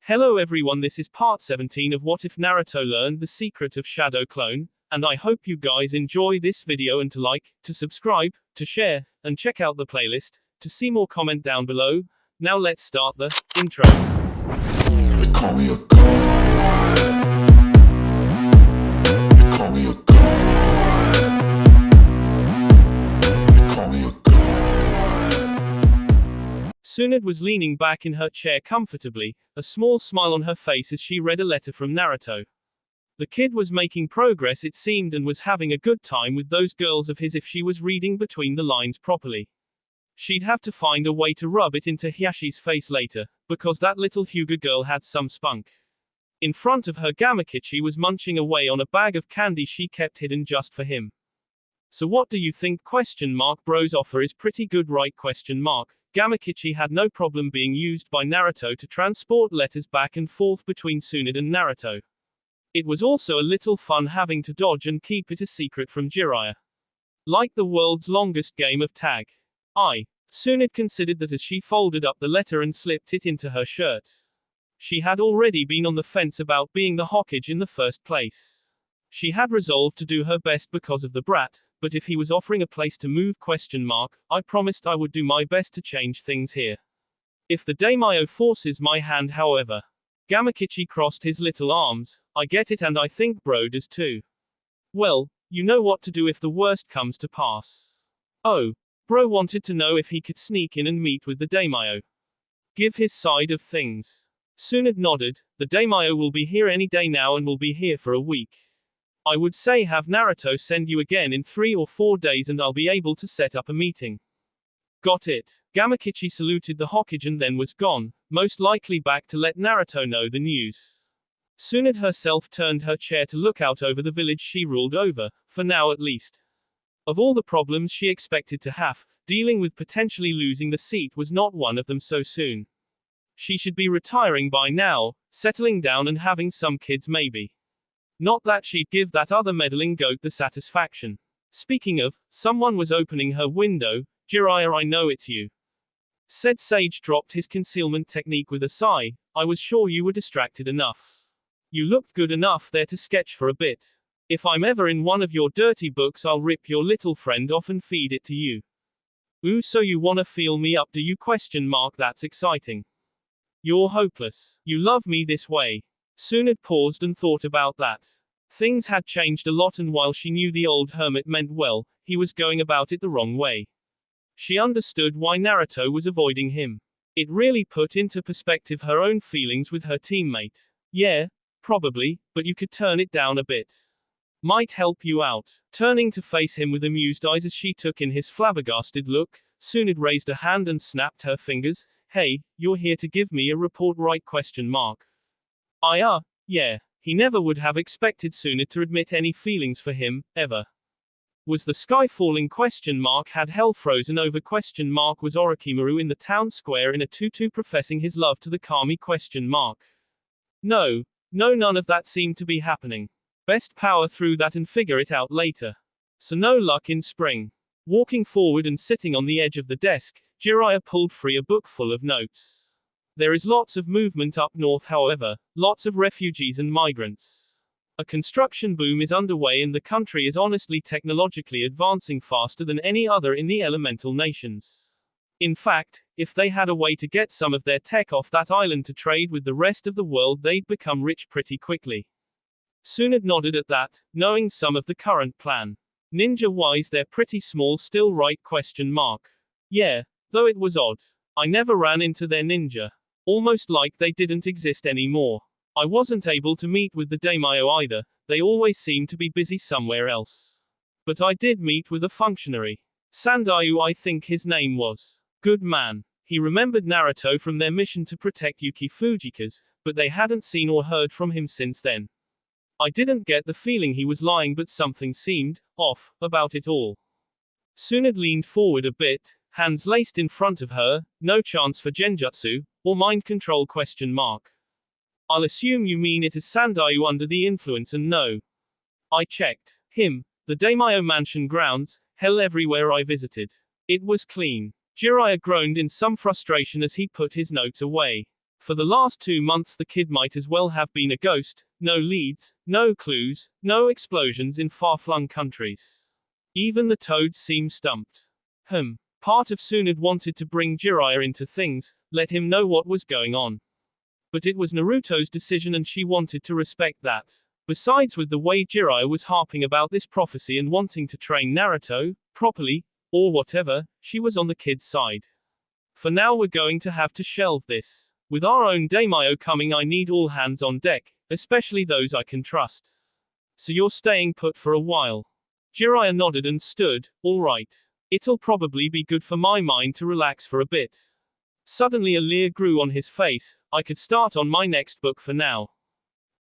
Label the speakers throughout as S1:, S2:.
S1: Hello everyone, this is part 17 of What If Naruto Learned the Secret of Shadow Clone, and I hope you guys enjoy this video and to like, to subscribe, to share, and check out the playlist, to see more comment down below. Now let's start the intro.
S2: They call me a god. They call me a god. They call me a god.
S1: Tsunade was leaning back in her chair comfortably, a small smile on her face as she read a letter from Naruto. The kid was making progress it seemed and was having a good time with those girls of his if she was reading between the lines properly. She'd have to find a way to rub it into Hiyashi's face later, because that little Hyuga girl had some spunk. In front of her Gamakichi was munching away on a bag of candy she kept hidden just for him. So what do you think? Bro's offer is pretty good, right? Gamakichi had no problem being used by Naruto to transport letters back and forth between Tsunade and Naruto. It was also a little fun having to dodge and keep it a secret from Jiraiya. Like the world's longest game of tag. Tsunade considered that as she folded up the letter and slipped it into her shirt. She had already been on the fence about being the Hokage in the first place. She had resolved to do her best because of the brat, but if he was offering a place to move? I promised I would do my best to change things here. If the Daimyo forces my hand, however. Gamakichi crossed his little arms. I get it, and I think Bro does too. Well, you know what to do if the worst comes to pass. Oh, Bro wanted to know if he could sneak in and meet with the Daimyo. Give his side of things. Tsunade nodded. The Daimyo will be here any day now and will be here for a week. I would say have Naruto send you again in 3 or 4 days and I'll be able to set up a meeting. Got it. Gamakichi saluted the Hokage and then was gone, most likely back to let Naruto know the news. Tsunade herself turned her chair to look out over the village she ruled over, for now at least. Of all the problems she expected to have, dealing with potentially losing the seat was not one of them so soon. She should be retiring by now, settling down and having some kids maybe. Not that she'd give that other meddling goat the satisfaction. Speaking of, someone was opening her window. Jiraiya, I know it's you. Said Sage dropped his concealment technique with a sigh. I was sure you were distracted enough. You looked good enough there to sketch for a bit. If I'm ever in one of your dirty books, I'll rip your little friend off and feed it to you. Ooh, so you wanna feel me up, do you? That's exciting. You're hopeless. You love me this way. Tsunade paused and thought about that. Things had changed a lot, and while she knew the old hermit meant well, he was going about it the wrong way. She understood why Naruto was avoiding him. It really put into perspective her own feelings with her teammate. Yeah, probably, but you could turn it down a bit. Might help you out. Turning to face him with amused eyes as she took in his flabbergasted look, Tsunade raised a hand and snapped her fingers. Hey, you're here to give me a report, right? Yeah. He never would have expected Tsunade to admit any feelings for him, ever. Was the sky falling? Had hell frozen over? Was Orochimaru in the town square in a tutu professing his love to the Kami? No, none of that seemed to be happening. Best power through that and figure it out later. So no luck in spring. Walking forward and sitting on the edge of the desk, Jiraiya pulled free a book full of notes. There is lots of movement up north, however, lots of refugees and migrants. A construction boom is underway and the country is honestly technologically advancing faster than any other in the elemental nations. In fact, if they had a way to get some of their tech off that island to trade with the rest of the world, they'd become rich pretty quickly. Tsunade nodded at that, knowing some of the current plan. Ninja-wise they're pretty small still, right? Yeah, though it was odd. I never ran into their ninja. Almost like they didn't exist anymore. I wasn't able to meet with the Daimyo either, they always seemed to be busy somewhere else. But I did meet with a functionary. Sandayu, I think his name was. Good man. He remembered Naruto from their mission to protect Yuki Fujika's, but they hadn't seen or heard from him since then. I didn't get the feeling he was lying, but something seemed off about it all. Tsunade leaned forward a bit, hands laced in front of her. No chance for genjutsu, or mind control? I'll assume you mean it is Sandayu under the influence, and no. I checked. Him. The Daimyo mansion grounds, hell everywhere I visited. It was clean. Jiraiya groaned in some frustration as he put his notes away. For the last 2 months the kid might as well have been a ghost, no leads, no clues, no explosions in far-flung countries. Even the toads seem stumped. Part of Tsunade wanted to bring Jiraiya into things, let him know what was going on. But it was Naruto's decision and she wanted to respect that. Besides, with the way Jiraiya was harping about this prophecy and wanting to train Naruto, properly, or whatever, she was on the kid's side. For now we're going to have to shelve this. With our own Daimyo coming I need all hands on deck, especially those I can trust. So you're staying put for a while? Jiraiya nodded and stood, all right. It'll probably be good for my mind to relax for a bit. Suddenly a leer grew on his face. I could start on my next book for now.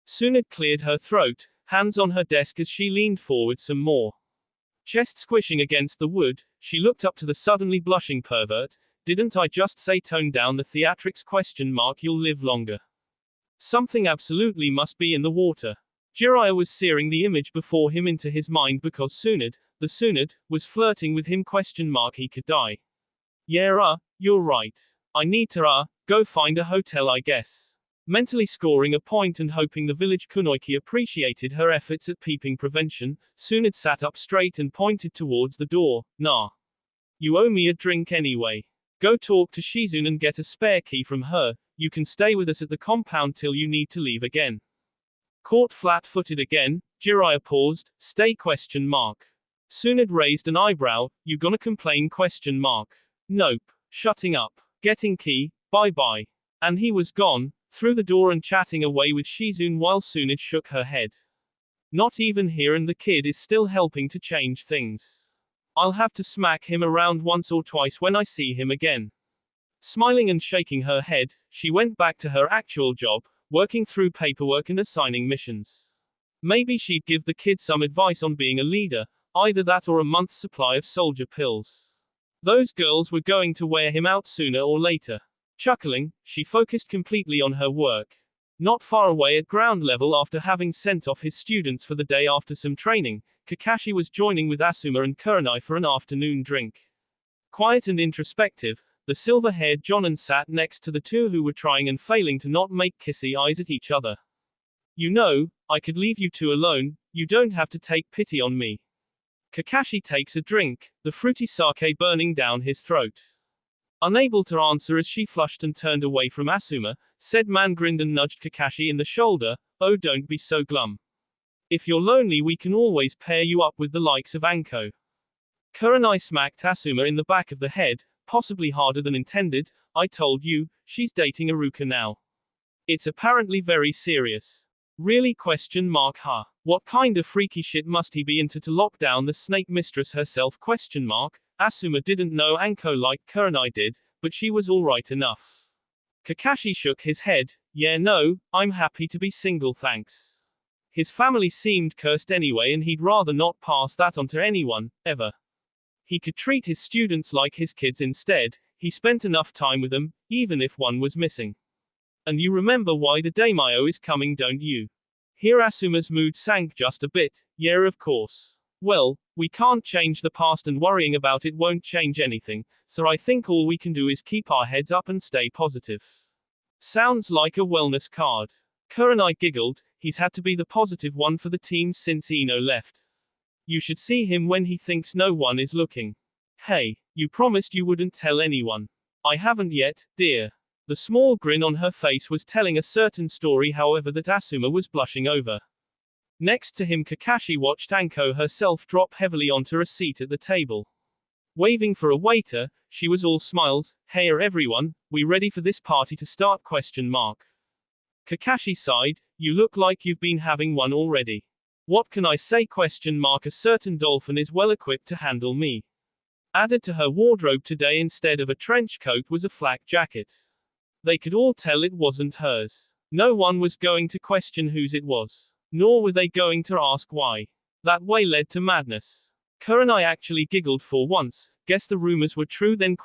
S1: Tsunade cleared her throat, hands on her desk as she leaned forward some more. Chest squishing against the wood, she looked up to the suddenly blushing pervert. Didn't I just say tone down the theatrics ? You'll live longer. Something absolutely must be in the water. Jiraiya was searing the image before him into his mind because Tsunade, the Tsunade, was flirting with him ? He could die. Yeah, you're right. I need to, go find a hotel I guess. Mentally scoring a point and hoping the village kunoichi appreciated her efforts at peeping prevention, Tsunade sat up straight and pointed towards the door. Nah. You owe me a drink anyway. Go talk to Shizune and get a spare key from her. You can stay with us at the compound till you need to leave again. Caught flat-footed again, Jiraiya paused. Stay ? Tsunade raised an eyebrow. You gonna complain ? Nope. Shutting up. Getting key, bye-bye. And he was gone, through the door and chatting away with Shizune while Tsunade shook her head. Not even here, and the kid is still helping to change things. I'll have to smack him around once or twice when I see him again. Smiling and shaking her head, she went back to her actual job, working through paperwork and assigning missions. Maybe she'd give the kid some advice on being a leader, either that or a month's supply of soldier pills. Those girls were going to wear him out sooner or later. Chuckling, she focused completely on her work. Not far away at ground level, after having sent off his students for the day after some training, Kakashi was joining with Asuma and Kurenai for an afternoon drink. Quiet and introspective, the silver-haired Jonin sat next to the two who were trying and failing to not make kissy eyes at each other. You know, I could leave you two alone, you don't have to take pity on me. Kakashi takes a drink, the fruity sake burning down his throat. Unable to answer as she flushed and turned away from Asuma, said man grinned and nudged Kakashi in the shoulder. Oh, don't be so glum. If you're lonely we can always pair you up with the likes of Anko. Kurenai smacked Asuma in the back of the head, possibly harder than intended. I told you, she's dating Iruka now. It's apparently very serious. Really ? What kind of freaky shit must he be into to lock down the snake mistress herself ? Asuma didn't know Anko like Kurenai did, but she was alright enough. Kakashi shook his head. Yeah, no, I'm happy to be single thanks. His family seemed cursed anyway and he'd rather not pass that on to anyone, ever. He could treat his students like his kids instead. He spent enough time with them, even if one was missing. And you remember why the Daimyo is coming, don't you? Here Asuma's mood sank just a bit. Yeah, of course. Well, we can't change the past and worrying about it won't change anything, so I think all we can do is keep our heads up and stay positive. Sounds like a wellness card. Kurenai giggled. He's had to be the positive one for the team since Ino left. You should see him when he thinks no one is looking. Hey, you promised you wouldn't tell anyone. I haven't yet, dear. The small grin on her face was telling a certain story, however, that Asuma was blushing over. Next to him Kakashi watched Anko herself drop heavily onto a seat at the table. Waving for a waiter, she was all smiles. Hey everyone, we ready for this party to start ? Kakashi sighed. You look like you've been having one already. What can I say ? A certain dolphin is well equipped to handle me. Added to her wardrobe today instead of a trench coat was a flak jacket. They could all tell it wasn't hers. No one was going to question whose it was. Nor were they going to ask why. That way led to madness. Kurenai actually giggled for once. Guess the rumors were true then ?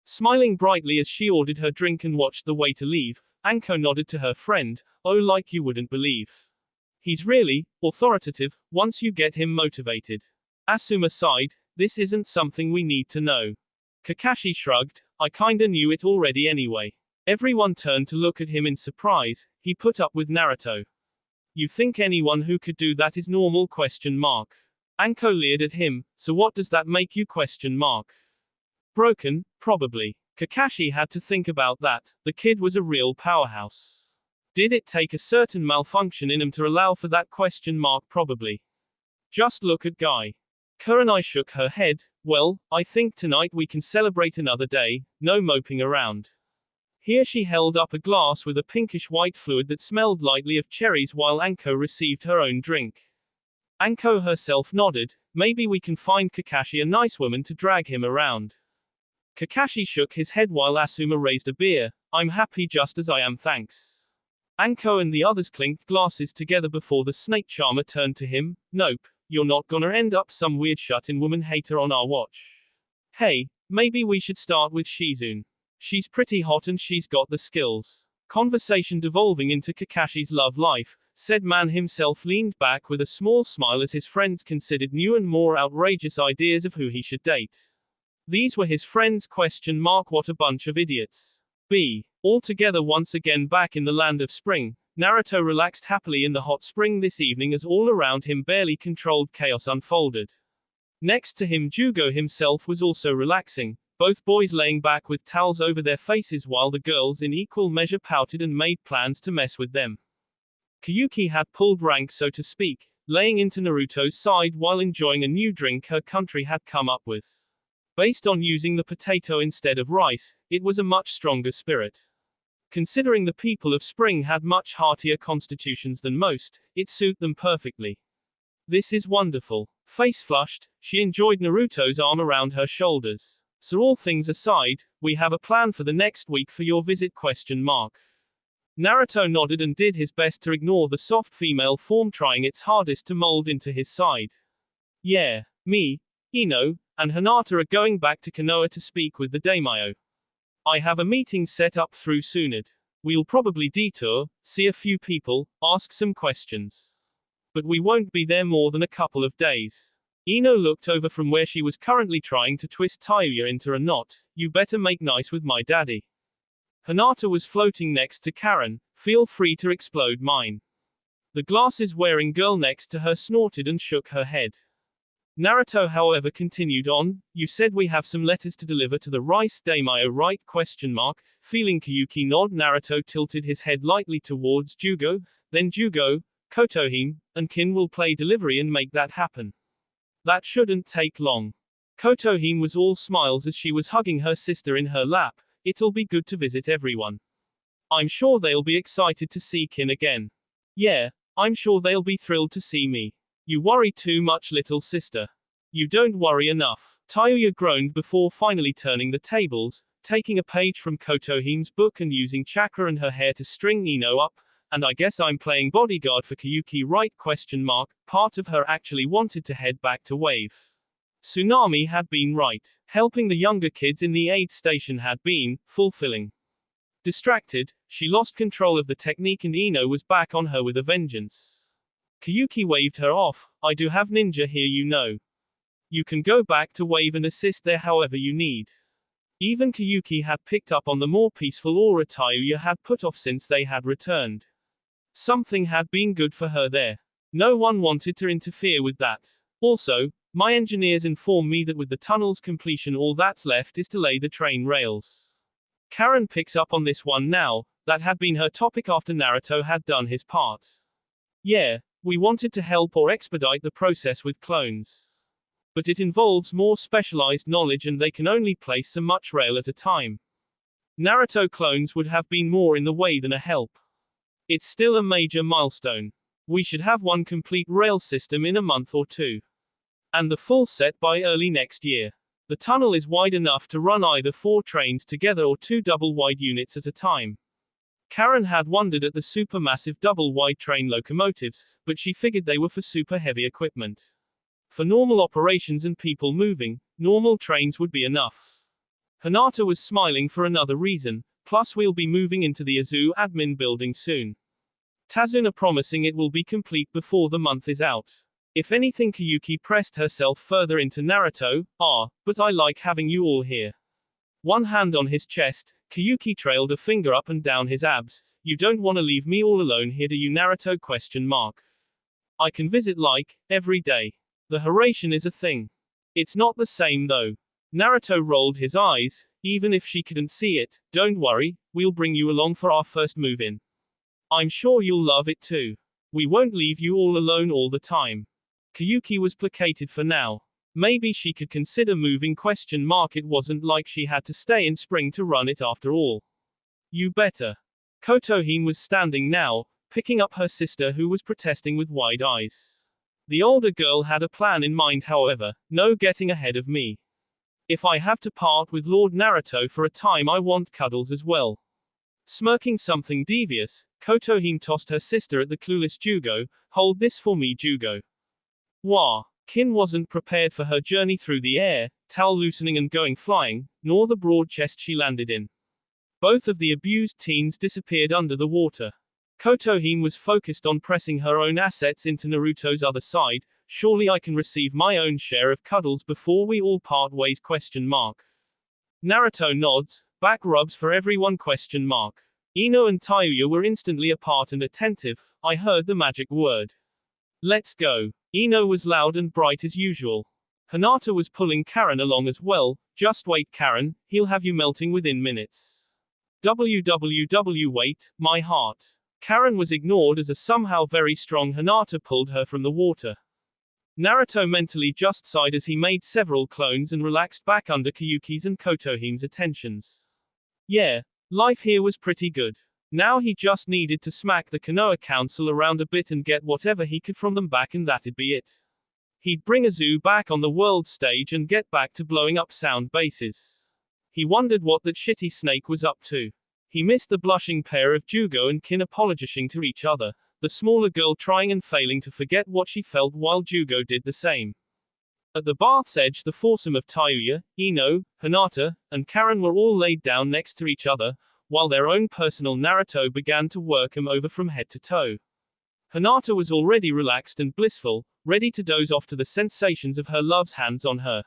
S1: Smiling brightly as she ordered her drink and watched the waiter leave, Anko nodded to her friend. Oh, like you wouldn't believe. He's really authoritative once you get him motivated. Asuma sighed. This isn't something we need to know. Kakashi shrugged. I kinda knew it already anyway. Everyone turned to look at him in surprise. He put up with Naruto. You think anyone who could do that is normal? Anko leered at him. So what does that make you? Broken, probably. Kakashi had to think about that. The kid was a real powerhouse. Did it take a certain malfunction in him to allow for that? Probably. Just look at Guy. Kurenai shook her head. Well, I think tonight we can celebrate another day, no moping around. Here she held up a glass with a pinkish-white fluid that smelled lightly of cherries while Anko received her own drink. Anko herself nodded. Maybe we can find Kakashi a nice woman to drag him around. Kakashi shook his head while Asuma raised a beer. I'm happy just as I am, thanks. Anko and the others clinked glasses together before the snake charmer turned to him. Nope, you're not gonna end up some weird shut-in woman hater on our watch. Hey, maybe we should start with Shizune. She's pretty hot and she's got the skills. Conversation devolving into Kakashi's love life, said man himself leaned back with a small smile as his friends considered new and more outrageous ideas of who he should date. These were his friends? What a bunch of idiots. All together once again back in the land of spring, Naruto relaxed happily in the hot spring this evening as all around him barely controlled chaos unfolded. Next to him Jugo himself was also relaxing, both boys laying back with towels over their faces while the girls in equal measure pouted and made plans to mess with them. Kayuki had pulled rank so to speak, laying into Naruto's side while enjoying a new drink her country had come up with. Based on using the potato instead of rice, it was a much stronger spirit. Considering the people of spring had much heartier constitutions than most, it suited them perfectly. This is wonderful. Face flushed, she enjoyed Naruto's arm around her shoulders. So all things aside, we have a plan for the next week for your visit? Naruto nodded and did his best to ignore the soft female form trying its hardest to mold into his side. Yeah, me, Ino, and Hinata are going back to Konoha to speak with the Daimyo. I have a meeting set up through Tsunade. We'll probably detour, see a few people, ask some questions. But we won't be there more than a couple of days. Ino looked over from where she was currently trying to twist Tayuya into a knot. You better make nice with my daddy. Hinata was floating next to Karen. Feel free to explode mine. The glasses-wearing girl next to her snorted and shook her head. Naruto however continued on. You said we have some letters to deliver to the Rice Daimyo, right? Feeling Kayuki nod, Naruto tilted his head lightly towards Jugo. Then Jugo, Kotohime, and Kin will play delivery and make that happen. That shouldn't take long. Kotohime was all smiles as she was hugging her sister in her lap. It'll be good to visit everyone. I'm sure they'll be excited to see Kin again. Yeah, I'm sure they'll be thrilled to see me. You worry too much, little sister. You don't worry enough. Tayuya groaned before finally turning the tables, taking a page from Kotohime's book and using chakra and her hair to string Ino up. And I guess I'm playing bodyguard for Kayuki, right? Part of her actually wanted to head back to Wave. Tsunade had been right. Helping the younger kids in the aid station had been fulfilling. Distracted, she lost control of the technique and Ino was back on her with a vengeance. Kayuki waved her off. I do have ninja here, you know. You can go back to Wave and assist there however you need. Even Kayuki had picked up on the more peaceful aura Tayuya had put off since they had returned. Something had been good for her there. No one wanted to interfere with that. Also, my engineers inform me that with the tunnel's completion all that's left is to lay the train rails. Karen picks up on this one now. That had been her topic after Naruto had done his part. Yeah, we wanted to help or expedite the process with clones. But it involves more specialized knowledge and they can only place so much rail at a time. Naruto clones would have been more in the way than a help. It's still a major milestone. We should have one complete rail system in a month or two. And the full set by early next year. The tunnel is wide enough to run either 4 trains together or 2 double-wide units at a time. Karen had wondered at the supermassive double-wide train locomotives, but she figured they were for super heavy equipment. For normal operations and people moving, normal trains would be enough. Hinata was smiling for another reason, plus we'll be moving into the Azu admin building soon. Tazuna promising it will be complete before the month is out. If anything, Kayuki pressed herself further into Naruto. But I like having you all here. One hand on his chest, Kiyuki trailed a finger up and down his abs. You don't want to leave me all alone here, do you, Naruto? I can visit like, every day. The Haration is a thing. It's not the same though. Naruto rolled his eyes. Even if she couldn't see it, don't worry, we'll bring you along for our first move in. I'm sure you'll love it too. We won't leave you all alone all the time. Kiyuki was placated for now. Maybe she could consider moving? It wasn't like she had to stay in spring to run it after all. You better. Kotohime was standing now, picking up her sister who was protesting with wide eyes. The older girl had a plan in mind, however. No getting ahead of me. If I have to part with Lord Naruto for a time, I want cuddles as well. Smirking something devious, Kotohime tossed her sister at the clueless Jugo. Hold this for me, Jugo. Wah! Kin wasn't prepared for her journey through the air, towel loosening and going flying, nor the broad chest she landed in. Both of the abused teens disappeared under the water. Kotohime was focused on pressing her own assets into Naruto's other side. Surely I can receive my own share of cuddles before we all part ways? Naruto nods, back rubs for everyone? Ino and Tayuya were instantly apart and attentive. I heard the magic word. Let's go. Ino was loud and bright as usual. Hinata was pulling Karen along as well. Just wait, Karen, he'll have you melting within minutes. Wait, my heart. Karen was ignored as a somehow very strong Hinata pulled her from the water. Naruto mentally just sighed as he made several clones and relaxed back under Kiyuki's and Kotohime's attentions. Yeah, life here was pretty good. Now he just needed to smack the Konoha Council around a bit and get whatever he could from them back, and that'd be it. He'd bring a zoo back on the world stage and get back to blowing up sound bases. He wondered what that shitty snake was up to. He missed the blushing pair of Jugo and Kin apologizing to each other, the smaller girl trying and failing to forget what she felt while Jugo did the same. At the bath's edge, the foursome of Tayuya, Ino, Hinata, and Karen were all laid down next to each other, while their own personal Naruto began to work him over from head to toe. Hinata was already relaxed and blissful, ready to doze off to the sensations of her love's hands on her.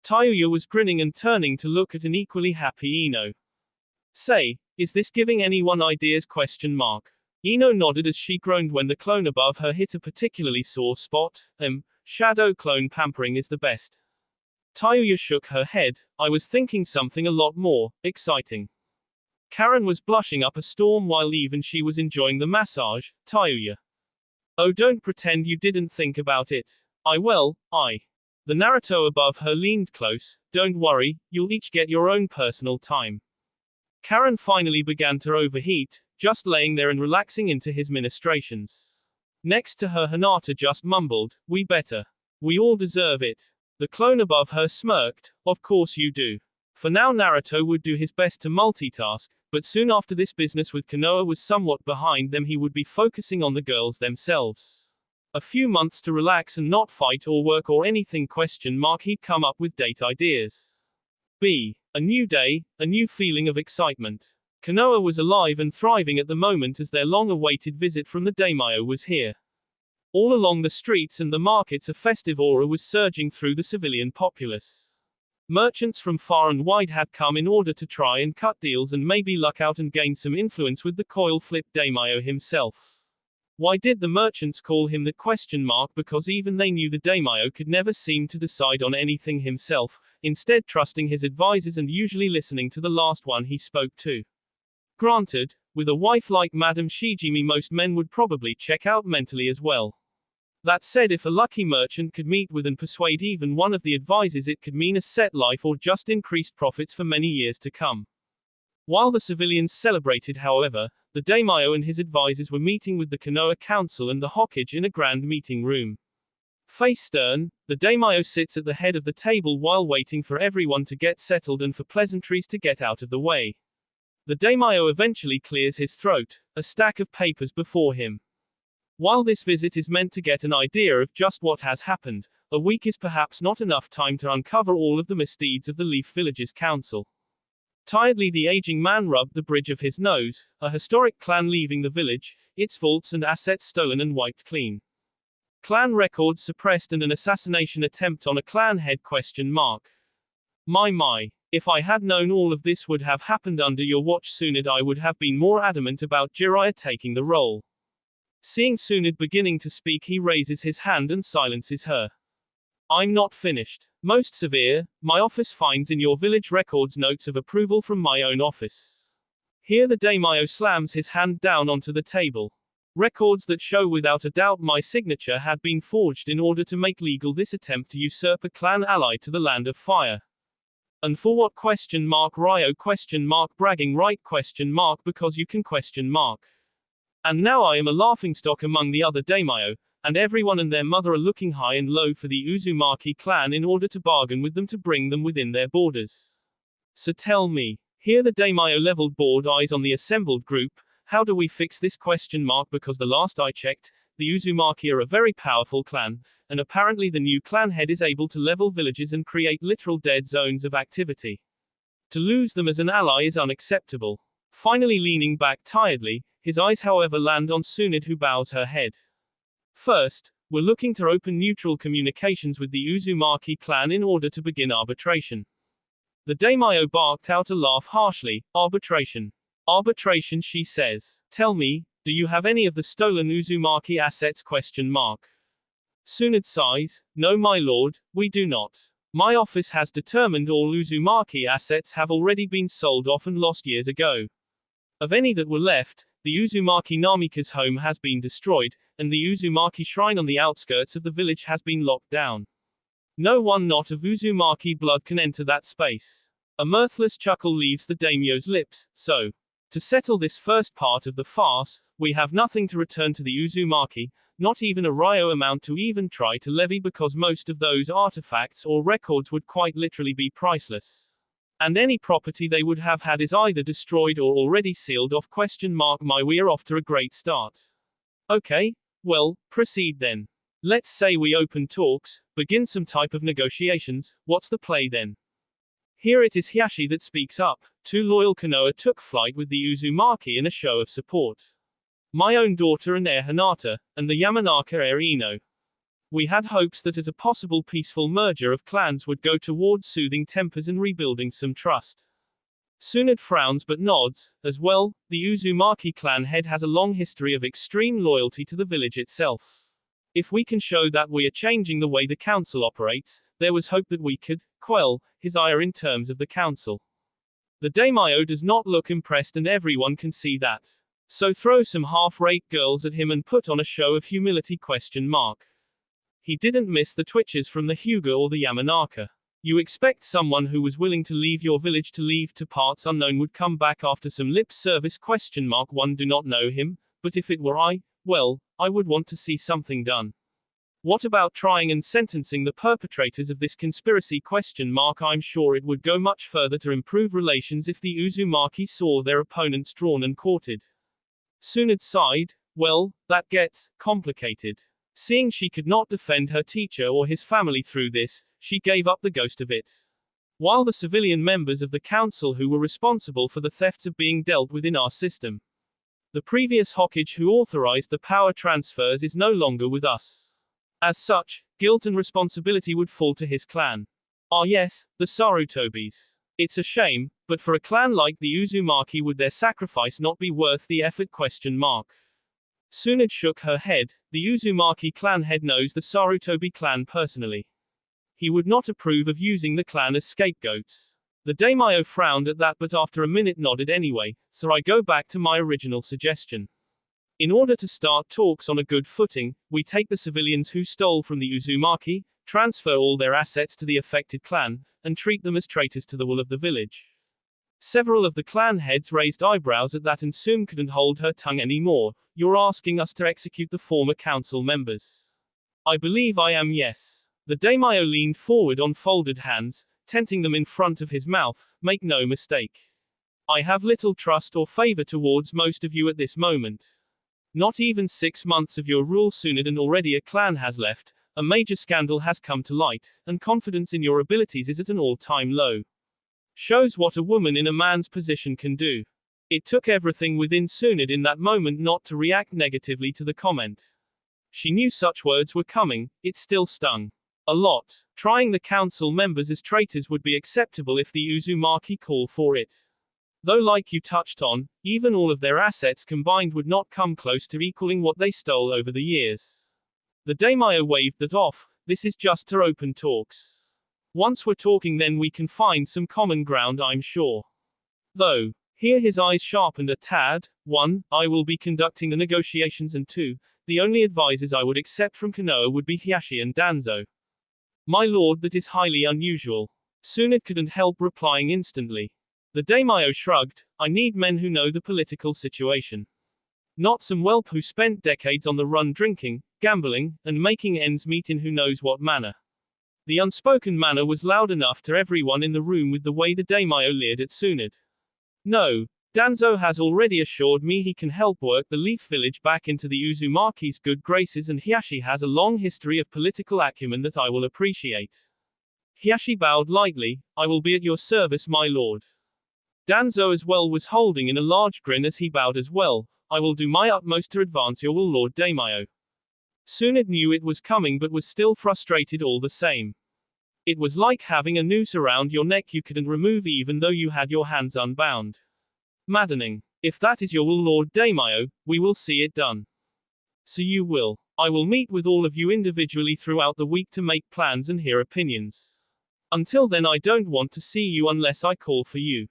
S1: Tayuya was grinning and turning to look at an equally happy Ino. Say, is this giving anyone ideas? Ino nodded as she groaned when the clone above her hit a particularly sore spot. Shadow clone pampering is the best. Tayuya shook her head. I was thinking something a lot more exciting. Karen was blushing up a storm while even she was enjoying the massage. Tayuya. Oh, don't pretend you didn't think about it. The Naruto above her leaned close. Don't worry, you'll each get your own personal time. Karen finally began to overheat, just laying there and relaxing into his ministrations. Next to her, Hinata just mumbled, we better. We all deserve it. The clone above her smirked, of course you do. For now Naruto would do his best to multitask, but soon after this business with Konoha was somewhat behind them, he would be focusing on the girls themselves. A few months to relax and not fight or work or anything? He'd come up with date ideas. A new day, a new feeling of excitement. Konoha was alive and thriving at the moment as their long-awaited visit from the Daimyo was here. All along the streets and the markets a festive aura was surging through the civilian populace. Merchants from far and wide had come in order to try and cut deals and maybe luck out and gain some influence with the coil-flip Daimyo himself. Why did the merchants call him that? Because even they knew the Daimyo could never seem to decide on anything himself, instead trusting his advisors and usually listening to the last one he spoke to. Granted, with a wife like Madame Shijimi most men would probably check out mentally as well. That said, if a lucky merchant could meet with and persuade even one of the advisors, it could mean a set life or just increased profits for many years to come. While the civilians celebrated, however, the Daimyo and his advisors were meeting with the Konoha Council and the Hokage in a grand meeting room. Face stern, the Daimyo sits at the head of the table while waiting for everyone to get settled and for pleasantries to get out of the way. The Daimyo eventually clears his throat, a stack of papers before him. While this visit is meant to get an idea of just what has happened, a week is perhaps not enough time to uncover all of the misdeeds of the Leaf Village's council. Tiredly the aging man rubbed the bridge of his nose, a historic clan leaving the village, its vaults and assets stolen and wiped clean. Clan records suppressed and an assassination attempt on a clan head? My. If I had known all of this would have happened under your watch, Tsunade, I would have been more adamant about Jiraiya taking the role. Seeing Tsunade beginning to speak, he raises his hand and silences her. I'm not finished. Most severe, my office finds in your village records notes of approval from my own office. Here the Daimyo slams his hand down onto the table. Records that show without a doubt my signature had been forged in order to make legal this attempt to usurp a clan allied to the Land of Fire. And for what ? Ryo ? Bragging right ? Because you can ? And now I am a laughingstock among the other Daimyo, and everyone and their mother are looking high and low for the Uzumaki clan in order to bargain with them to bring them within their borders. So tell me. Here the Daimyo leveled bored eyes on the assembled group. How do we fix this ? Because the last I checked, the Uzumaki are a very powerful clan, and apparently the new clan head is able to level villages and create literal dead zones of activity. To lose them as an ally is unacceptable. Finally leaning back tiredly, his eyes however land on Tsunade, who bows her head. First, we're looking to open neutral communications with the Uzumaki clan in order to begin arbitration. The Daimyo barked out a laugh harshly. Arbitration. Arbitration, she says. Tell me, do you have any of the stolen Uzumaki assets ? Tsunade sighs. No, my lord, we do not. My office has determined all Uzumaki assets have already been sold off and lost years ago. Of any that were left, the Uzumaki Namika's home has been destroyed, and the Uzumaki shrine on the outskirts of the village has been locked down. No one not of Uzumaki blood can enter that space. A mirthless chuckle leaves the daimyo's lips. So, to settle this first part of the farce, we have nothing to return to the Uzumaki, not even a ryo amount to even try to levy, because most of those artifacts or records would quite literally be priceless. And any property they would have had is either destroyed or already sealed off ? We're off to a great start. Okay, well, proceed then. Let's say we open talks, begin some type of negotiations. What's the play then? Here it is Hiyashi that speaks up. Two loyal Konoha took flight with the Uzumaki in a show of support. My own daughter and heir Hinata, and the Yamanaka heir Ino. We had hopes that at a possible peaceful merger of clans would go towards soothing tempers and rebuilding some trust. Tsunade frowns but nods. As well, the Uzumaki clan head has a long history of extreme loyalty to the village itself. If we can show that we are changing the way the council operates, there was hope that we could quell his ire in terms of the council. The daimyo does not look impressed, and everyone can see that. So throw some half-rate girls at him and put on a show of humility ? He didn't miss the twitches from the Hyuga or the Yamanaka. You expect someone who was willing to leave your village to leave to parts unknown would come back after some lip service ? One do not know him, but if it were I, well, I would want to see something done. What about trying and sentencing the perpetrators of this conspiracy ? I'm sure it would go much further to improve relations if the Uzumaki saw their opponents drawn and quartered. Tsunade sighed. Well, that gets complicated. Seeing she could not defend her teacher or his family through this, she gave up the ghost of it. While the civilian members of the council who were responsible for the thefts are being dealt with in our system. The previous Hokage who authorized the power transfers is no longer with us. As such, guilt and responsibility would fall to his clan. Ah yes, the Sarutobis. It's a shame, but for a clan like the Uzumaki would their sacrifice not be worth the effort ? Tsunade shook her head. The Uzumaki clan head knows the Sarutobi clan personally. He would not approve of using the clan as scapegoats. The daimyo frowned at that, but after a minute nodded anyway. So I go back to my original suggestion. In order to start talks on a good footing, we take the civilians who stole from the Uzumaki, transfer all their assets to the affected clan, and treat them as traitors to the will of the village. Several of the clan heads raised eyebrows at that, and Tsum couldn't hold her tongue anymore. You're asking us to execute the former council members? I believe I am, yes. The daimyo leaned forward on folded hands, tenting them in front of his mouth. Make no mistake. I have little trust or favor towards most of you at this moment. Not even 6 months of your rule, Tsunade, and already a clan has left, a major scandal has come to light, and confidence in your abilities is at an all-time low. Shows what a woman in a man's position can do. It took everything within Tsunade in that moment not to react negatively to the comment. She knew such words were coming, it still stung. A lot. Trying the council members as traitors would be acceptable if the Uzumaki call for it. Though like you touched on, even all of their assets combined would not come close to equaling what they stole over the years. The Daimyo waved that off. This is just to open talks. Once we're talking, then we can find some common ground, I'm sure. Though, here his eyes sharpened a tad. 1. I will be conducting the negotiations, and 2. The only advisors I would accept from Konoha would be Hiashi and Danzo. My lord, that is highly unusual. Tsunade couldn't help replying instantly. The Daimyo shrugged. I need men who know the political situation. Not some whelp who spent decades on the run drinking, gambling, and making ends meet in who knows what manner. The unspoken manner was loud enough to everyone in the room with the way the Daimyo leered at Tsunade. No, Danzo has already assured me he can help work the Leaf Village back into the Uzumaki's good graces, and Hiashi has a long history of political acumen that I will appreciate. Hiashi bowed lightly. I will be at your service, my lord. Danzo as well was holding in a large grin as he bowed as well. I will do my utmost to advance your will, Lord Daimyo. Tsunade knew it was coming but was still frustrated all the same. It was like having a noose around your neck you couldn't remove even though you had your hands unbound. Maddening. If that is your will, Lord Daimyo, we will see it done. So you will. I will meet with all of you individually throughout the week to make plans and hear opinions. Until then, I don't want to see you unless I call for you.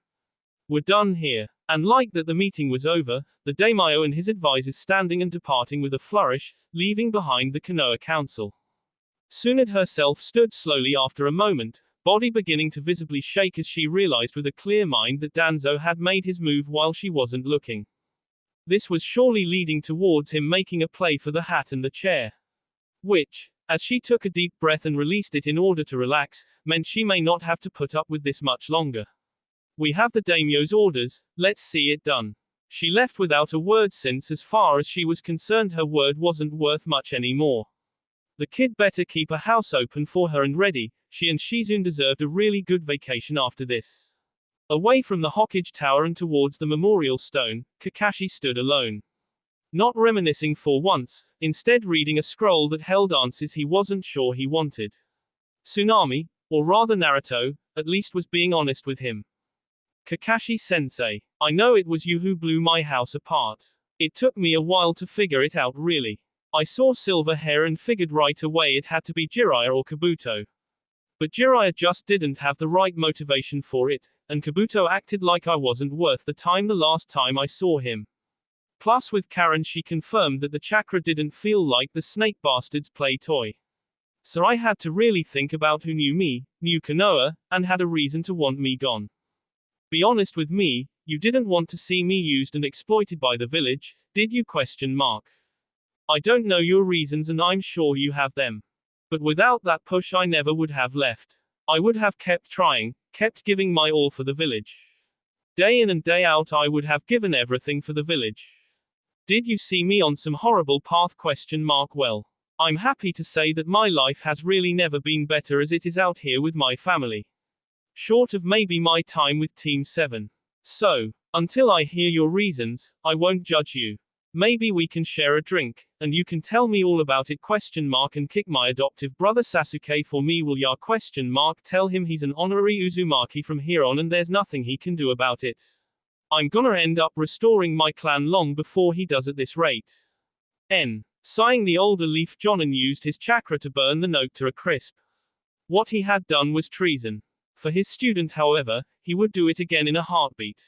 S1: We're done here. And like that, the meeting was over, the Daimyo and his advisors standing and departing with a flourish, leaving behind the Konoha council. Tsunade herself stood slowly after a moment, body beginning to visibly shake as she realized with a clear mind that Danzo had made his move while she wasn't looking. This was surely leading towards him making a play for the hat and the chair. Which, as she took a deep breath and released it in order to relax, meant she may not have to put up with this much longer. We have the Daimyo's orders, let's see it done. She left without a word since as far as she was concerned her word wasn't worth much anymore. The kid better keep a house open for her and ready. She and Shizune deserved a really good vacation after this. Away from the Hokage Tower and towards the memorial stone, Kakashi stood alone. Not reminiscing for once, instead reading a scroll that held answers he wasn't sure he wanted. Tsunami, or rather Naruto, at least was being honest with him. Kakashi-sensei, I know it was you who blew my house apart. It took me a while to figure it out, really. I saw silver hair and figured right away it had to be Jiraiya or Kabuto. But Jiraiya just didn't have the right motivation for it, and Kabuto acted like I wasn't worth the time the last time I saw him. Plus with Karen she confirmed that the chakra didn't feel like the snake bastard's play toy. So I had to really think about who knew me, knew Konoha, and had a reason to want me gone. Be honest with me, you didn't want to see me used and exploited by the village, did you? ? I don't know your reasons and I'm sure you have them. But without that push I never would have left. I would have kept trying, kept giving my all for the village. Day in and day out I would have given everything for the village. Did you see me on some horrible path? ? Well, I'm happy to say that my life has really never been better as it is out here with my family. Short of maybe my time with Team 7. So, until I hear your reasons, I won't judge you. Maybe we can share a drink, and you can tell me all about it ? And kick my adoptive brother Sasuke for me, will ya ? Tell him he's an honorary Uzumaki from here on and there's nothing he can do about it. I'm gonna end up restoring my clan long before he does at this rate. Sighing, the older Leaf Jonin used his chakra to burn the note to a crisp. What he had done was treason. For his student, however, he would do it again in a heartbeat.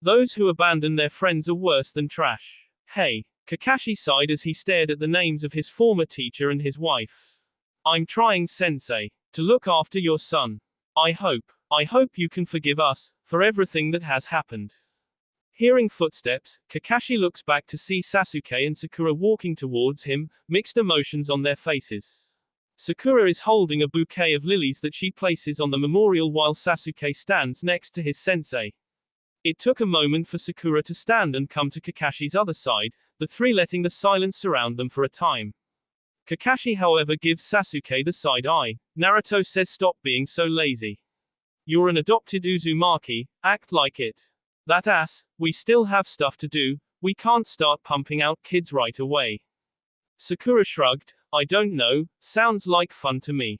S1: Those who abandon their friends are worse than trash. Hey, Kakashi sighed as he stared at the names of his former teacher and his wife. I'm trying, sensei, to look after your son. I hope you can forgive us, for everything that has happened. Hearing footsteps, Kakashi looks back to see Sasuke and Sakura walking towards him, mixed emotions on their faces. Sakura is holding a bouquet of lilies that she places on the memorial while Sasuke stands next to his sensei. It took a moment for Sakura to stand and come to Kakashi's other side, the three letting the silence surround them for a time. Kakashi, however, gives Sasuke the side eye. Naruto says, stop being so lazy. You're an adopted Uzumaki, act like it. That ass, we still have stuff to do, we can't start pumping out kids right away. Sakura shrugged, I don't know, sounds like fun to me.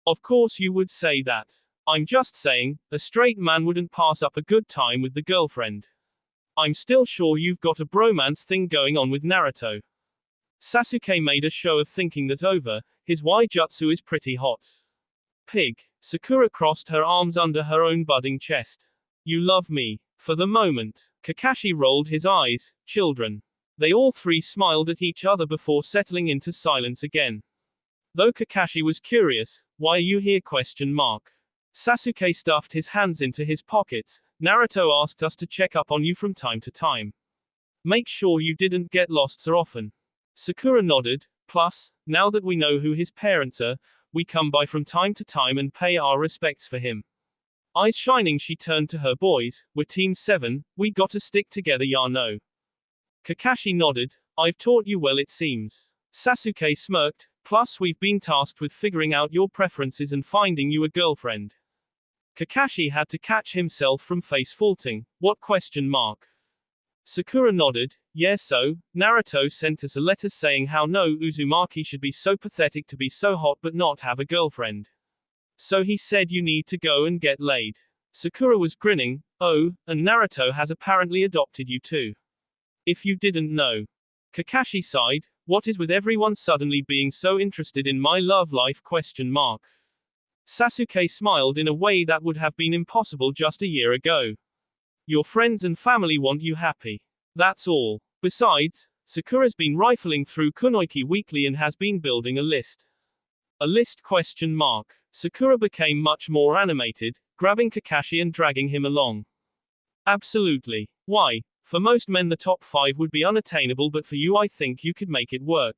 S1: Of course you would say that. I'm just saying, a straight man wouldn't pass up a good time with the girlfriend. I'm still sure you've got a bromance thing going on with Naruto. Sasuke made a show of thinking that over. His waijutsu is pretty hot. Pig. Sakura crossed her arms under her own budding chest. You love me. For the moment. Kakashi rolled his eyes. Children. They all three smiled at each other before settling into silence again. Though Kakashi was curious, why are you here? Sasuke stuffed his hands into his pockets. Naruto asked us to check up on you from time to time. Make sure you didn't get lost so often. Sakura nodded. Plus, now that we know who his parents are, we come by from time to time and pay our respects for him. Eyes shining, she turned to her boys. We're Team 7, we gotta stick together, ya know. Kakashi nodded. I've taught you well, it seems. Sasuke smirked. Plus, we've been tasked with figuring out your preferences and finding you a girlfriend. Kakashi had to catch himself from face faulting. What ? Sakura nodded. Yeah, so, Naruto sent us a letter saying how no Uzumaki should be so pathetic to be so hot but not have a girlfriend. So he said you need to go and get laid. Sakura was grinning. Oh, and Naruto has apparently adopted you too. If you didn't know. Kakashi sighed. What is with everyone suddenly being so interested in my love life ? Sasuke smiled in a way that would have been impossible just a year ago. Your friends and family want you happy. That's all. Besides, Sakura's been rifling through Kunoichi weekly and has been building a list. A list ? Sakura became much more animated, grabbing Kakashi and dragging him along. Absolutely. Why? For most men the top 5 would be unattainable, but for you I think you could make it work.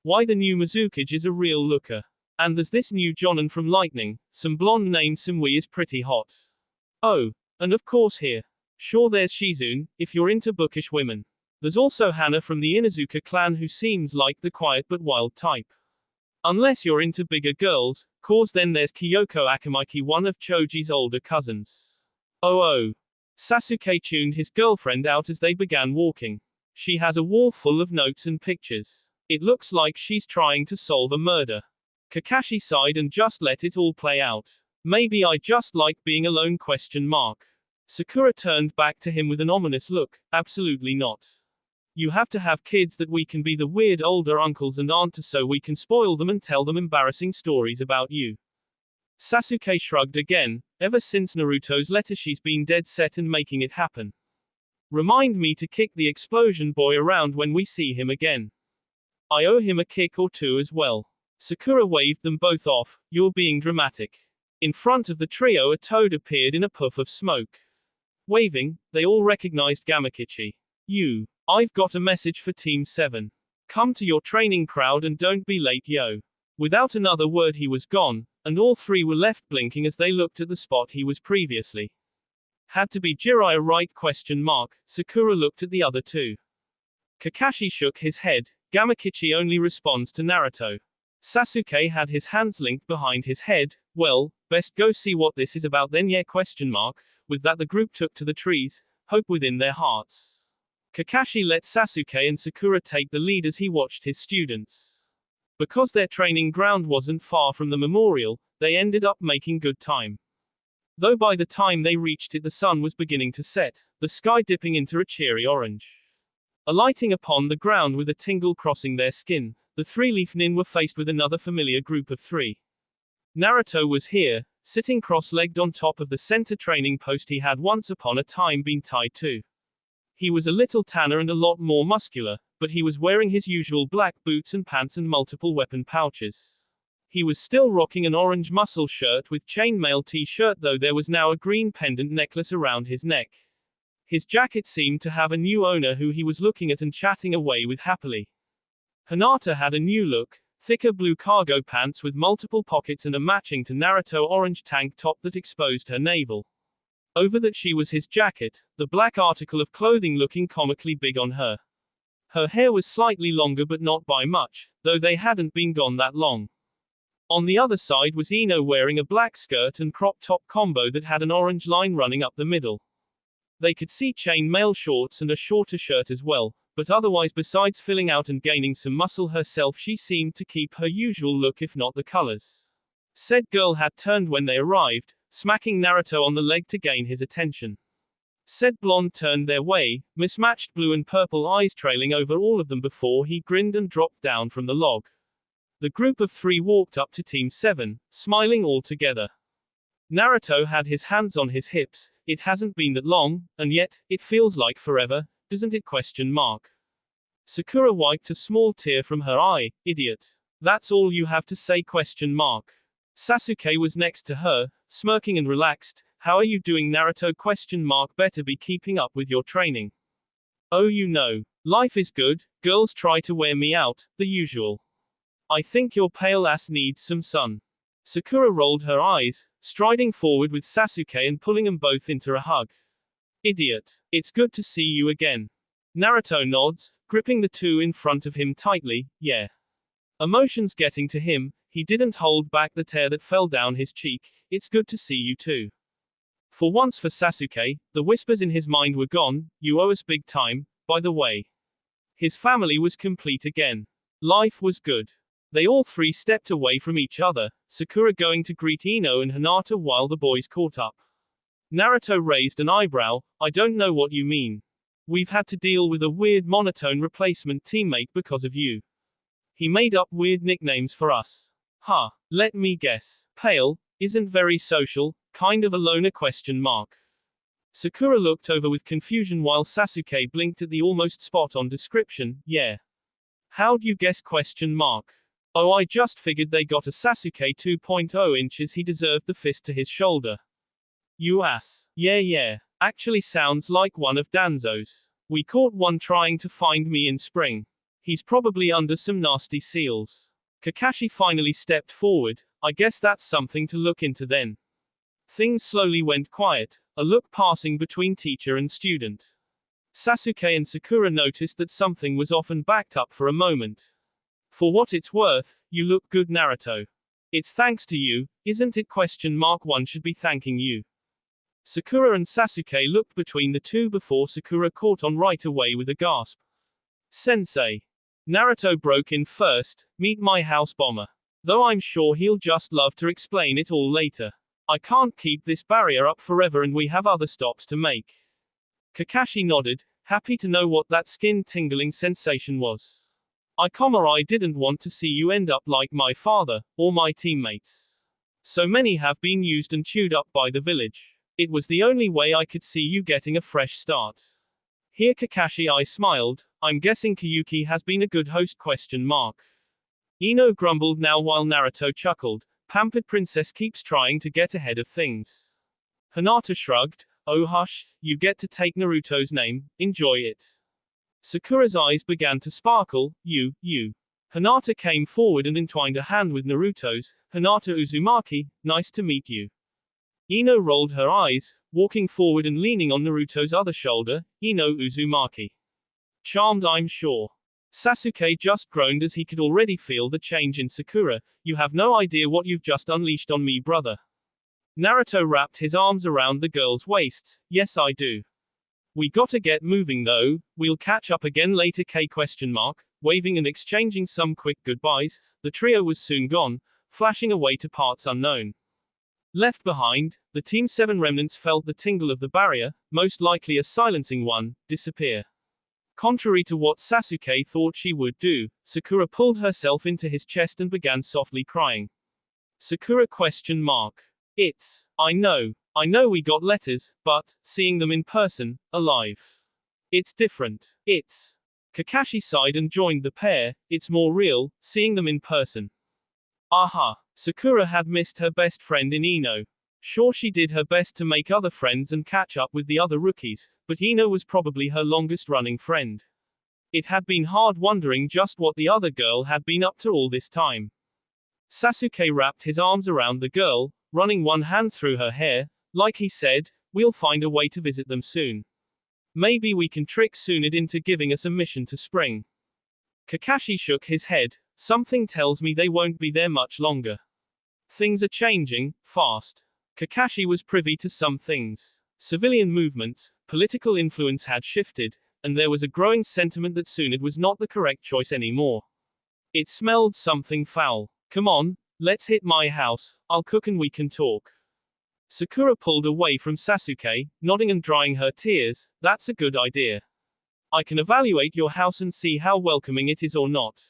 S1: Why, the new Mizukage is a real looker. And there's this new Jonin from Lightning, some blonde named Simui is pretty hot. Oh, and of course here. Sure, there's Shizune, if you're into bookish women. There's also Hana from the Inuzuka clan who seems like the quiet but wild type. Unless you're into bigger girls, cause then there's Kyoko Akamaki, one of Choji's older cousins. Oh. Sasuke tuned his girlfriend out as they began walking. She has a wall full of notes and pictures. It looks like she's trying to solve a murder. Kakashi sighed and just let it all play out. Maybe I just like being alone ? Sakura turned back to him with an ominous look. Absolutely not. You have to have kids that we can be the weird older uncles and aunts so we can spoil them and tell them embarrassing stories about you. Sasuke shrugged again. Ever since Naruto's letter she's been dead set and making it happen. Remind me to kick the explosion boy around when we see him again. I owe him a kick or two as well. Sakura waved them both off. You're being dramatic. In front of the trio a toad appeared in a puff of smoke. Waving, they all recognized Gamakichi. I've got a message for Team 7. Come to your training crowd and don't be late, yo. Without another word he was gone, and all three were left blinking as they looked at the spot he was previously. Had to be Jiraiya, right? Sakura looked at the other two. Kakashi shook his head. Gamakichi only responds to Naruto. Sasuke had his hands linked behind his head. Well, best go see what this is about then, yeah? With that the group took to the trees, hope within their hearts. Kakashi let Sasuke and Sakura take the lead as he watched his students. Because their training ground wasn't far from the memorial, they ended up making good time. Though by the time they reached it the sun was beginning to set, the sky dipping into a cheery orange. Alighting upon the ground with a tingle crossing their skin, the three-leaf nin were faced with another familiar group of three. Naruto was here, sitting cross-legged on top of the center training post he had once upon a time been tied to. He was a little tanner and a lot more muscular, but he was wearing his usual black boots and pants and multiple weapon pouches. He was still rocking an orange muscle shirt with chainmail t-shirt, though there was now a green pendant necklace around his neck. His jacket seemed to have a new owner who he was looking at and chatting away with happily. Hinata had a new look, thicker blue cargo pants with multiple pockets and a matching to Naruto orange tank top that exposed her navel. Over that she was his jacket, the black article of clothing looking comically big on her. Her hair was slightly longer but not by much, though they hadn't been gone that long. On the other side was Ino wearing a black skirt and crop top combo that had an orange line running up the middle. They could see chain mail shorts and a shorter shirt as well, but otherwise besides filling out and gaining some muscle herself she seemed to keep her usual look if not the colors. Said girl had turned when they arrived, smacking Naruto on the leg to gain his attention. Said blonde turned their way, mismatched blue and purple eyes trailing over all of them before he grinned and dropped down from the log. The group of 3 walked up to Team 7, smiling all together. Naruto had his hands on his hips. It hasn't been that long, and yet, it feels like forever, doesn't it? Sakura wiped a small tear from her eye. Idiot. That's all you have to say? Sasuke was next to her, smirking and relaxed. How are you doing, Naruto? Better be keeping up with your training. Oh, you know. Life is good, girls try to wear me out, the usual. I think your pale ass needs some sun. Sakura rolled her eyes, striding forward with Sasuke and pulling them both into a hug. Idiot. It's good to see you again. Naruto nods, gripping the 2 in front of him tightly. Yeah. Emotions getting to him, he didn't hold back the tear that fell down his cheek. It's good to see you too. For once for Sasuke, the whispers in his mind were gone. You owe us big time, by the way. His family was complete again. Life was good. They all 3 stepped away from each other, Sakura going to greet Ino and Hinata while the boys caught up. Naruto raised an eyebrow. I don't know what you mean. We've had to deal with a weird monotone replacement teammate because of you. He made up weird nicknames for us. Huh. Let me guess. Pale, isn't very social, kind of a loner? Sakura looked over with confusion while Sasuke blinked at the almost spot-on description. Yeah. How'd you guess? Oh, I just figured they got a Sasuke 2.0 inches. He deserved the fist to his shoulder. You ass. Yeah. Actually sounds like one of Danzo's. We caught one trying to find me in spring. He's probably under some nasty seals. Kakashi finally stepped forward. I guess that's something to look into then. Things slowly went quiet, a look passing between teacher and student. Sasuke and Sakura noticed that something was off and backed up for a moment. For what it's worth, you look good, Naruto. It's thanks to you, isn't it? One should be thanking you. Sakura and Sasuke looked between the 2 before Sakura caught on right away with a gasp. Sensei. Naruto broke in first. Meet my house bomber. Though I'm sure he'll just love to explain it all later. I can't keep this barrier up forever and we have other stops to make. Kakashi nodded, happy to know what that skin-tingling sensation was. I didn't want to see you end up like my father, or my teammates. So many have been used and chewed up by the village. It was the only way I could see you getting a fresh start. Here Kakashi I smiled, I'm guessing Kyuki has been a good host? Ino grumbled now while Naruto chuckled, pampered princess keeps trying to get ahead of things. Hinata shrugged, oh hush, you get to take Naruto's name, enjoy it. Sakura's eyes began to sparkle. You. Hinata came forward and entwined a hand with Naruto's. Hinata Uzumaki, nice to meet you. Ino rolled her eyes, walking forward and leaning on Naruto's other shoulder. Ino Uzumaki. Charmed, I'm sure. Sasuke just groaned as he could already feel the change in Sakura. You have no idea what you've just unleashed on me, brother. Naruto wrapped his arms around the girl's waists. Yes, I do. We gotta get moving though, we'll catch up again later. Waving and exchanging some quick goodbyes, the trio was soon gone, flashing away to parts unknown. Left behind, the Team 7 remnants felt the tingle of the barrier, most likely a silencing one, disappear. Contrary to what Sasuke thought she would do, Sakura pulled herself into his chest and began softly crying. Sakura ? I know we got letters, but, seeing them in person, alive. It's different. Kakashi sighed and joined the pair, it's more real, seeing them in person. Aha. Sakura had missed her best friend in Ino. Sure, she did her best to make other friends and catch up with the other rookies, but Ino was probably her longest running friend. It had been hard wondering just what the other girl had been up to all this time. Sasuke wrapped his arms around the girl, running one hand through her hair, like he said, we'll find a way to visit them soon. Maybe we can trick Tsunade into giving us a mission to spring. Kakashi shook his head, something tells me they won't be there much longer. Things are changing, fast. Kakashi was privy to some things. Civilian movements, political influence had shifted, and there was a growing sentiment that Tsunade was not the correct choice anymore. It smelled something foul. Come on, Let's hit my house, I'll cook and we can talk. Sakura pulled away from Sasuke, nodding and drying her tears. That's a good idea. I can evaluate your house and see how welcoming it is or not.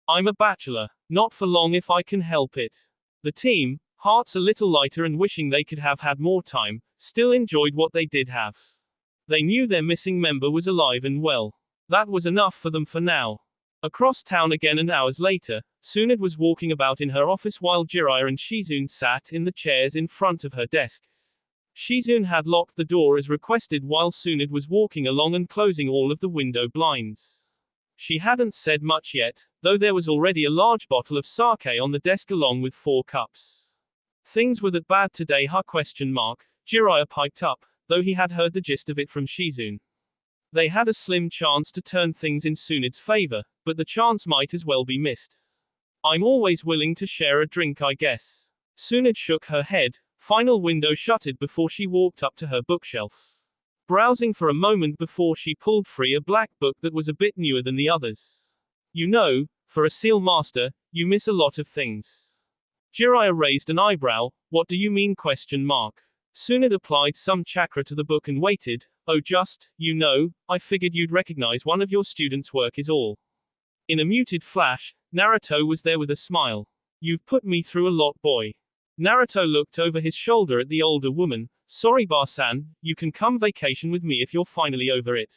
S1: I'm a bachelor. Not for long if I can help it. The team, hearts a little lighter and wishing they could have had more time, still enjoyed what they did have. They knew their missing member was alive and well. That was enough for them for now. Across town again and hours later, Tsunade was walking about in her office while Jiraiya and Shizune sat in the chairs in front of her desk. Shizune had locked the door as requested while Tsunade was walking along and closing all of the window blinds. She hadn't said much yet, though there was already a large bottle of sake on the desk along with 4 cups. Things were that bad today, huh? Jiraiya piped up, though he had heard the gist of it from Shizune. They had a slim chance to turn things in Tsunade's favor, but the chance might as well be missed. I'm always willing to share a drink, I guess. Tsunade shook her head, final window shuttered before she walked up to her bookshelf. Browsing for a moment before she pulled free a black book that was a bit newer than the others. You know, for a seal master, you miss a lot of things. Jiraiya raised an eyebrow. What do you mean? Tsunade applied some chakra to the book and waited. Oh, just, you know, I figured you'd recognize one of your students' work is all. In a muted flash, Naruto was there with a smile. You've put me through a lot, boy. Naruto looked over his shoulder at the older woman. Sorry, Bar-san, you can come vacation with me if you're finally over it.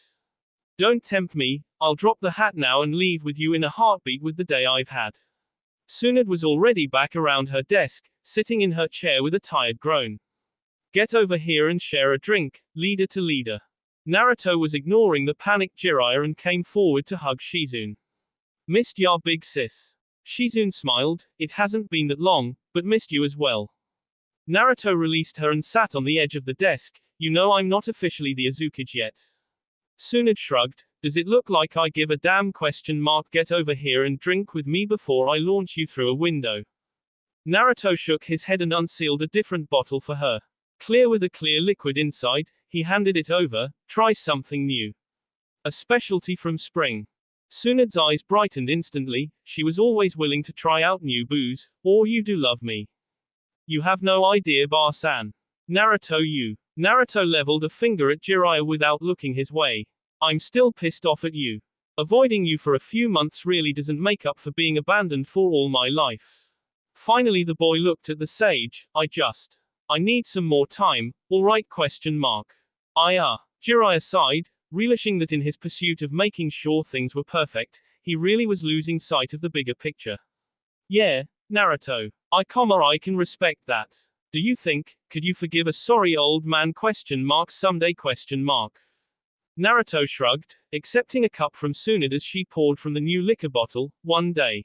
S1: Don't tempt me, I'll drop the hat now and leave with you in a heartbeat with the day I've had. Tsunade was already back around her desk, sitting in her chair with a tired groan. Get over here and share a drink, leader to leader. Naruto was ignoring the panicked Jiraiya and came forward to hug Shizune. Missed ya, big sis. Shizune smiled. It hasn't been that long, but missed you as well. Naruto released her and sat on the edge of the desk. You know I'm not officially the Azukage yet. Tsunade shrugged. Does it look like I give a damn? Get over here and drink with me before I launch you through a window. Naruto shook his head and unsealed a different bottle for her. Clear with a clear liquid inside, he handed it over. Try something new. A specialty from Spring. Tsunade's eyes brightened instantly. She was always willing to try out new booze. Or you do love me. You have no idea, Bar-san. Naruto leveled a finger at Jiraiya without looking his way. I'm still pissed off at you. Avoiding you for a few months really doesn't make up for being abandoned for all my life. Finally the boy looked at the sage. I need some more time, alright? Jiraiya sighed, relishing that in his pursuit of making sure things were perfect, he really was losing sight of the bigger picture. Yeah, Naruto. I can respect that. Do you think, could you forgive a sorry old man? Someday? Naruto shrugged, accepting a cup from Tsunade as she poured from the new liquor bottle. One day.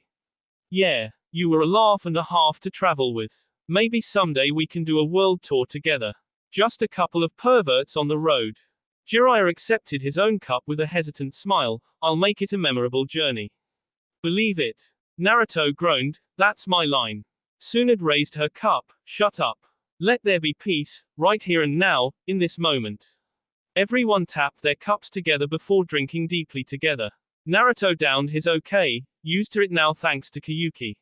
S1: Yeah, you were a laugh and a half to travel with. Maybe someday we can do a world tour together. Just a couple of perverts on the road. Jiraiya accepted his own cup with a hesitant smile. I'll make it a memorable journey. Believe it. Naruto groaned. That's my line. Tsunade raised her cup. Shut up. Let there be peace, right here and now, in this moment. Everyone tapped their cups together before drinking deeply together. Naruto downed his okay, used to it now thanks to Kyuki.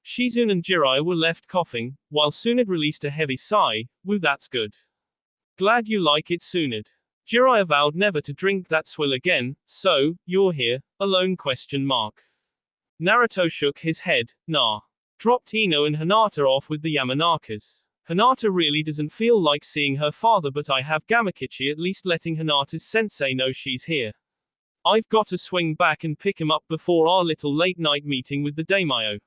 S1: Shizune and Jiraiya were left coughing, while Tsunade released a heavy sigh. Woo, that's good. Glad you like it, Tsunade. Jiraiya vowed never to drink that swill again. So, you're here, alone? Naruto shook his head. Nah. Dropped Ino and Hinata off with the Yamanakas. Hinata really doesn't feel like seeing her father, but I have Gamakichi at least letting Hinata's sensei know she's here. I've got to swing back and pick him up before our little late night meeting with the Daimyo.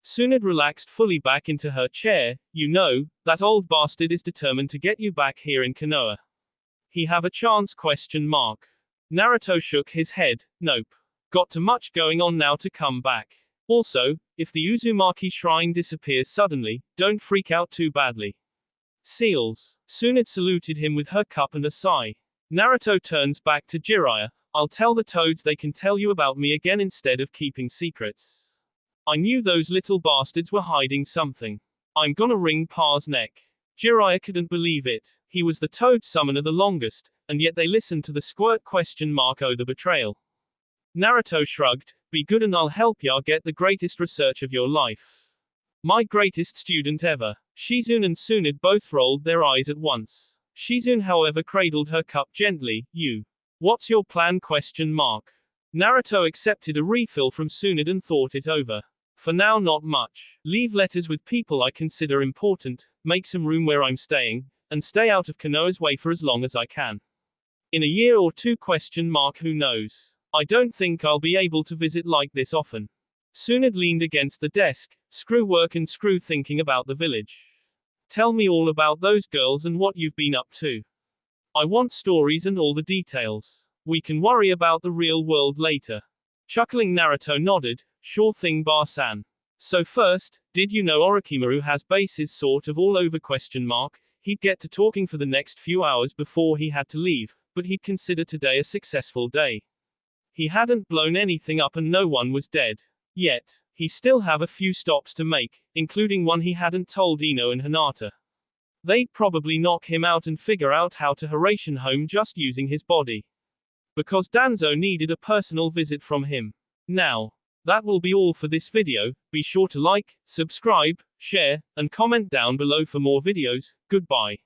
S1: Tsunade relaxed fully back into her chair. You know, that old bastard is determined to get you back here in Konoha. He have a chance? Naruto shook his head. Nope. Got too much going on now to come back. Also, if the Uzumaki shrine disappears suddenly, don't freak out too badly. Seals. Tsunade saluted him with her cup and a sigh. Naruto turns back to Jiraiya. I'll tell the toads they can tell you about me again instead of keeping secrets. I knew those little bastards were hiding something. I'm gonna wring Pa's neck. Jiraiya couldn't believe it. He was the toad summoner the longest, and yet they listened to the squirt? Oh, the betrayal. Naruto shrugged. Be good and I'll help ya get the greatest research of your life. My greatest student ever. Shizune and Tsunade both rolled their eyes at once. Shizune however cradled her cup gently. You. What's your plan? Naruto accepted a refill from Tsunade and thought it over. For now not much. Leave letters with people I consider important, make some room where I'm staying, and stay out of Konoha's way for as long as I can. In a year or two? Who knows? I don't think I'll be able to visit like this often. Tsunade leaned against the desk, screw work and screw thinking about the village. Tell me all about those girls and what you've been up to. I want stories and all the details. We can worry about the real world later. Chuckling, Naruto nodded. Sure thing, Bar-san. So first, did you know Orochimaru has bases sort of all over? He'd get to talking for the next few hours before he had to leave, but he'd consider today a successful day. He hadn't blown anything up and no one was dead. Yet, he still have a few stops to make, including one he hadn't told Ino and Hinata. They'd probably knock him out and figure out how to Hiraishin home just using his body. Because Danzo needed a personal visit from him. Now, that will be all for this video. Be sure to like, subscribe, share, and comment down below for more videos. Goodbye.